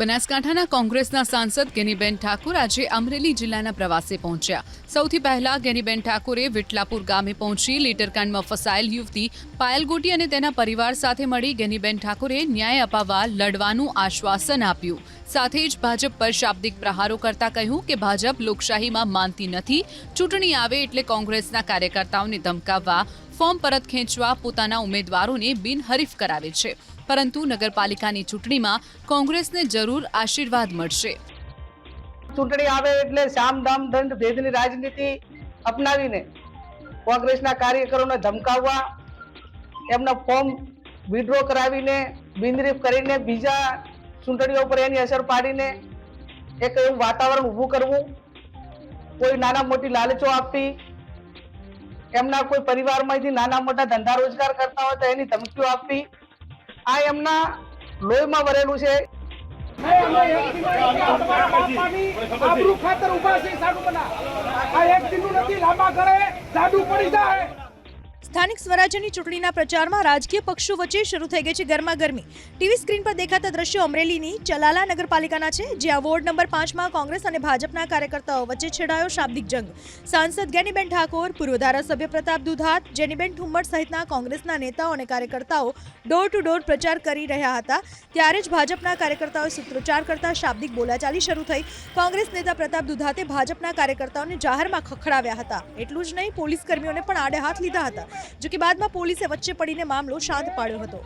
બનાસકાંઠાના કોંગ્રેસના સાંસદ ગેનીબેન ઠાકુર આજે અમરેલી જિલ્લાના પ્રવાસે પહોંચ્યા। સૌથી પહેલા ગેનીબેન ઠાકુરે વિટલાપુર ગામે પહોંચી લીટરકાંડમાં ફસાયેલ યુવતી પાયલ ગોટી અને તેના પરિવાર સાથે મળી ગેનીબેન ઠાકુરે ન્યાય અપાવવા લડવાનું આશ્વાસન આપ્યું। સાથે જ ભાજપ પર શાબ્દિક પ્રહારો કરતા કહ્યું કે ભાજપ લોકશાહીમાં માનતી નથી। ચૂંટણી આવે એટલે કોંગ્રેસના કાર્યકર્તાઓને ધમકાવવા, ફોર્મ પરત ખેંચવા, પોતાના ઉમેદવારોને બિનહરીફ કરાવે છે, પરંતુ નગરપાલિકાની ચૂંટણીમાં કોંગ્રેસને જરૂર આશીર્વાદ મળશે। ચૂંટણી આવે એટલે સામ દામ દંડ ભેદની રાજનીતિ અપનાવીને કોંગ્રેસના કાર્યકરોને ધમકાવવા, એમના ફોર્મ વિડ્રો કરાવીને બિનહરીફ કરીને બીજા ચૂંટણીઓ પર એની અસર પાડીને એક એવું વાતાવરણ ઊભું કરવું, કોઈ નાના મોટી લાલચો આપવી, એમના કોઈ પરિવારમાંથી નાના મોટા ધંધા રોજગાર કરતા હોય તો એની ધમકીઓ આપવી, આ એમના લોહીમાં વરેલું છે। સ્થાનિક સ્વરાજ્યની ચૂંટણીના પ્રચારમાં રાજકીય પક્ષો વચ્ચે શરૂ થઈ ગઈ છે ગરમાગરમી। ટીવી સ્ક્રીન પર દેખાતા દ્રશ્યો અમરેલીની ચલાલા નગરપાલિકાના છે, જ્યાં વોર્ડ નંબર 5માં કોંગ્રેસ અને ભાજપના કાર્યકર્તાઓ વચ્ચે છેડાયો શાબ્દિક જંગ। સાંસદ ગેનીબેન ઠાકોર, પૂર્વ ધારાસભ્ય પ્રતાપ દુધાત, જેનીબેન ઠુમ્મર સહિતના કોંગ્રેસના નેતાઓ અને કાર્યકર્તાઓ ડોર ટુ ડોર પ્રચાર કરી રહ્યા હતા, ત્યારે જ ભાજપના કાર્યકર્તાઓએ સૂત્રોચ્ચાર કરતા શાબ્દિક બોલાચાલી શરૂ થઈ। કોંગ્રેસ નેતા પ્રતાપ દુધાતે ભાજપના કાર્યકર્તાઓને જાહેરમાં ખખડાવ્યા હતા। એટલું જ નહીં, પોલીસ કર્મીઓને પણ આડે હાથ લીધા હતા, જો કે બાદમાં પોલીસે વચ્ચે પડીને મામલો શાંત પાડ્યો હતો।